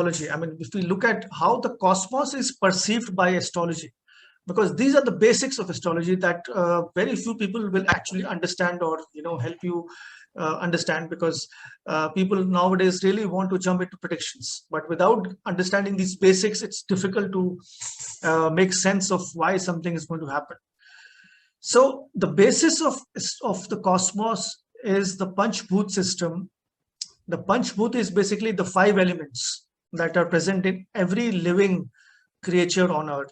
I mean, if we look at how the cosmos is perceived by astrology, because these are the basics of astrology that very few people will actually understand or help you understand, because people nowadays really want to jump into predictions, but without understanding these basics, it's difficult to make sense of why something is going to happen. So the basis of the cosmos is the Panchabhuta system. The Panchabhuta is basically the 5 elements that are present in every living creature on earth.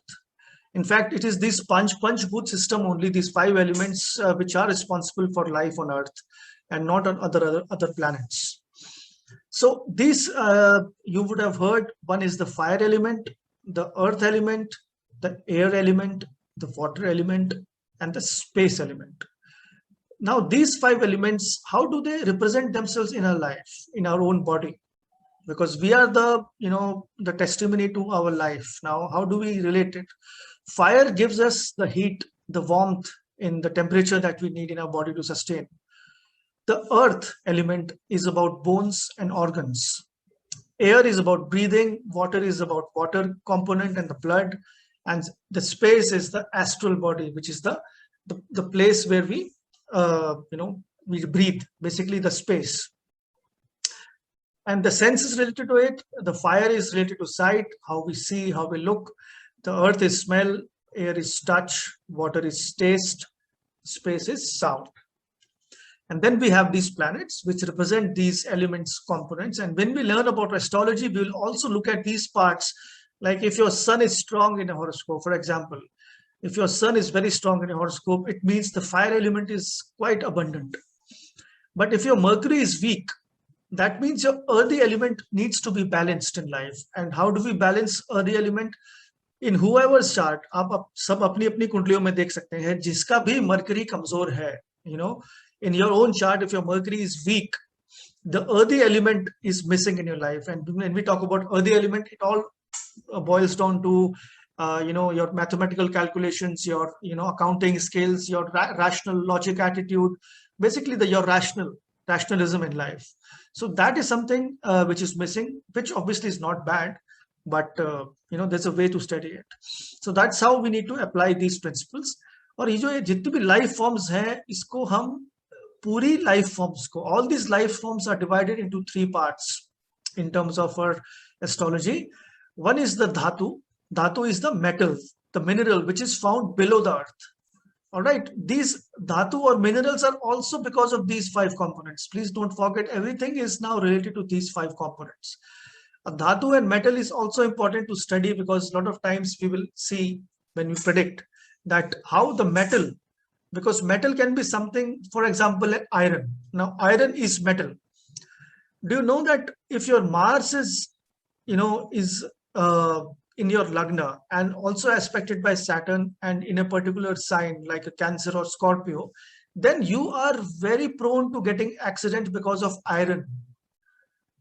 In fact, it is this Panchabhuta system only, these 5 elements which are responsible for life on earth and not on other planets. So these you would have heard, one is the fire element, the earth element, the air element, the water element, and the space element. Now these 5 elements, how do they represent themselves in our life, in our own body? Because we are the the testimony to our life. Now how do we relate it? Fire gives us the heat, the warmth in the temperature that we need in our body to sustain. The earth element is about bones and organs. Air is about breathing, water is about water component and the blood, and the space is the astral body, which is the place where we we breathe, basically the space. And the sense is related to it. The fire is related to sight, how we see, how we look. The earth is smell, air is touch, water is taste, space is sound. And then we have these planets which represent these elements, components. And when we learn about astrology, we will also look at these parts. Like if your sun is strong in a horoscope, for example, if your sun is very strong in a horoscope, it means the fire element is quite abundant. But if your Mercury is weak, that means your earthy element needs to be balanced in life. And how do we balance earthy element? In whoever's chart, आप सब अपनी अपनी कुंडलियों में देख सकते हैं, जिसका भी Mercury कमजोर है, in your own chart, if your Mercury is weak, the earthy element is missing in your life. And when we talk about earthy element, it all boils down to your mathematical calculations, your accounting skills, your rational logic attitude, basically your rationalism in life. So that is something which is missing, which obviously is not bad, but there's a way to study it. So that's how we need to apply these principles. और ये जो जितनी भी life forms हैं, इसको हम पूरी life forms को, all these life forms are divided into 3 parts in terms of our astrology. One is the dhatu. Dhatu is the metal, the mineral which is found below the earth. All right, these dhatu or minerals are also because of these 5 components. Please don't forget, everything is now related to these 5 components. A dhatu and metal is also important to study, because a lot of times we will see when we predict that how the metal, because metal can be something, for example, like iron. Now iron is metal. Do you know that if your Mars is in your lagna and also aspected by Saturn and in a particular sign like a Cancer or Scorpio, then you are very prone to getting accident because of iron.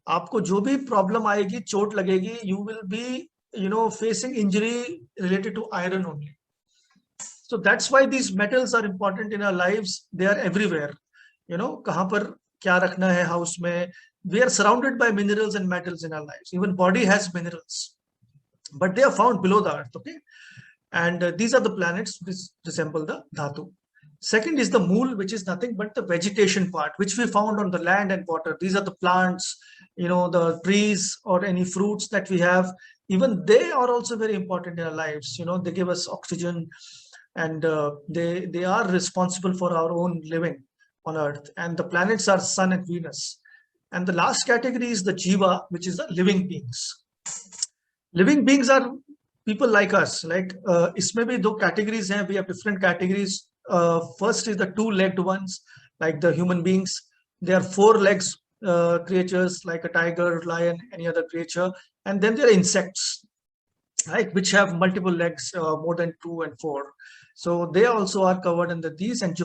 आपको जो भी problem आएगी, चोट लगेगी, you will be facing injury related to iron only. So that's why these metals are important in our lives. They are everywhere. कहाँ पर क्या रखना है house में. We are surrounded by minerals and metals in our lives. Even body has minerals, but they are found below the earth. Okay, and these are the planets which resemble the dhatu. Second is the mool, which is nothing but the vegetation part, which we found on the land and water. These are the plants, the trees or any fruits that we have. Even they are also very important in our lives. They give us oxygen, and they are responsible for our own living on earth. And the planets are Sun and Venus. And the last category is the jiva, which is the living beings. Living beings are people like us. Like इसमें भी 2 categories हैं. We have different categories. First is the 2-legged ones, like the human beings. They are 4 legs creatures, like a tiger, lion, any other creature. And then there are insects, right, which have multiple legs, more than 2 and 4. So they also are covered under these. And